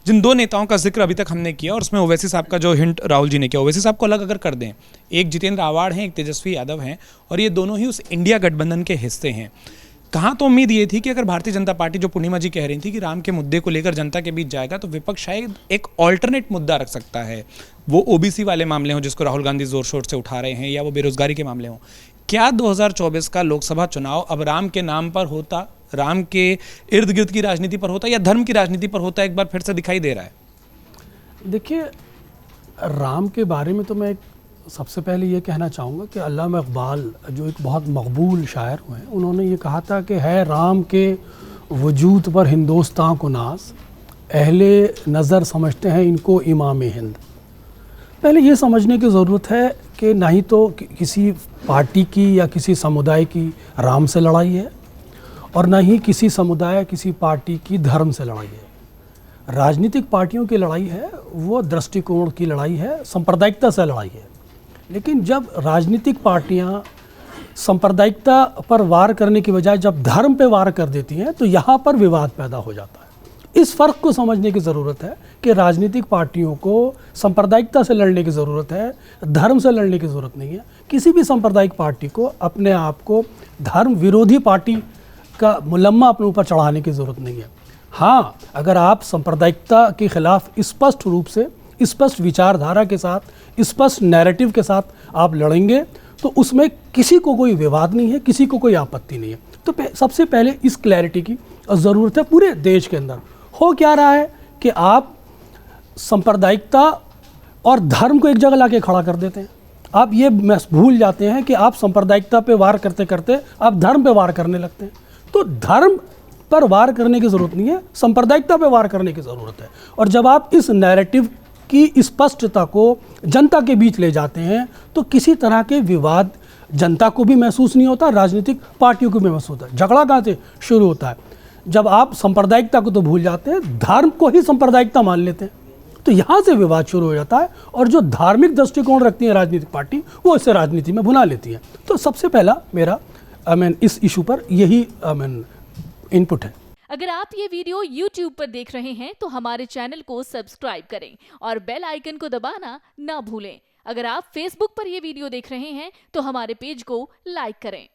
जिन दो नेताओं का जिक्र अभी तक हमने किया और उसमें ओवैसी साहब का जो हिंट राहुल जी ने किया, ओवैसी साहब को अलग अगर कर दें, एक जितेंद्र आवाड़ हैं, एक तेजस्वी यादव हैं, और ये दोनों ही उस इंडिया गठबंधन के हिस्से हैं। कहाँ तो उम्मीद ये थी कि अगर भारतीय जनता पार्टी, जो पूर्णिमा जी कह रही थी कि राम के मुद्दे को लेकर जनता के बीच जाएगा, तो विपक्ष शायद एक ऑल्टरनेट मुद्दा रख सकता है, वो ओबीसी वाले मामले हों जिसको राहुल गांधी जोर शोर से उठा रहे हैं, या वो बेरोजगारी के मामले हों। क्या 2024 का लोकसभा चुनाव अब राम के नाम पर होता, राम के इर्द गिर्द की राजनीति पर होता, या धर्म की राजनीति पर होता, एक बार फिर से दिखाई दे रहा है? देखिए, राम के बारे में तो मैं सबसे पहले ये कहना चाहूँगा कि अल्लामा इकबाल जो एक बहुत मकबूल शायर हुए हैं, उन्होंने ये कहा था कि है राम के वजूद पर हिंदुस्तान को नाज, अहले नज़र समझते हैं इनको इमाम हिंद। पहले ये समझने की ज़रूरत है कि ना ही तो किसी पार्टी की या किसी समुदाय की राम से लड़ाई है, और ना ही किसी समुदाय, किसी पार्टी की धर्म से लड़ाई है। राजनीतिक पार्टियों की लड़ाई है वो दृष्टिकोण की लड़ाई है, सांप्रदायिकता से लड़ाई है। लेकिन जब राजनीतिक पार्टियां सांप्रदायिकता पर वार करने की बजाय जब धर्म पे वार कर देती हैं, तो यहाँ पर विवाद पैदा हो जाता है। इस फ़र्क को समझने की ज़रूरत है कि राजनीतिक पार्टियों को सांप्रदायिकता से लड़ने की ज़रूरत है, धर्म से लड़ने की ज़रूरत नहीं है। किसी भी सांप्रदायिक पार्टी को अपने आप को धर्म विरोधी पार्टी का मुलम्मा अपने ऊपर चढ़ाने की ज़रूरत नहीं है। हाँ, अगर आप सांप्रदायिकता के खिलाफ स्पष्ट रूप से, स्पष्ट विचारधारा के साथ, स्पष्ट नैरेटिव के साथ आप लड़ेंगे, तो उसमें किसी को कोई विवाद नहीं है, किसी को कोई आपत्ति नहीं है। तो सबसे पहले इस क्लैरिटी की ज़रूरत है पूरे देश के अंदर। हो क्या रहा है कि आप सांप्रदायिकता और धर्म को एक जगह लाके खड़ा कर देते हैं। आप ये भूल जाते हैं कि आप सांप्रदायिकता पे वार करते करते आप धर्म पे वार करने लगते हैं। तो धर्म पर वार करने की ज़रूरत नहीं है, सांप्रदायिकता पे वार करने की ज़रूरत है। और जब आप इस नैरेटिव की स्पष्टता को जनता के बीच ले जाते हैं, तो किसी तरह के विवाद जनता को भी महसूस नहीं होता, राजनीतिक पार्टियों को भी महसूस होता है। झगड़ा कहाँ से शुरू होता है? जब आप सांप्रदायिकता को तो भूल जाते हैं, धर्म को ही सांप्रदायिकता मान लेते हैं, तो यहाँ से विवाद शुरू हो जाता है। और जो धार्मिक दृष्टिकोण रखती है राजनीतिक पार्टी, वो इसे राजनीति में भुना लेती है। तो सबसे पहला मेरा इस इशू पर यही इनपुट है। अगर आप ये वीडियो YouTube पर देख रहे हैं तो हमारे चैनल को सब्सक्राइब करें और बेल आइकन को दबाना ना भूलें। अगर आप Facebook पर ये वीडियो देख रहे हैं तो हमारे पेज को लाइक करें।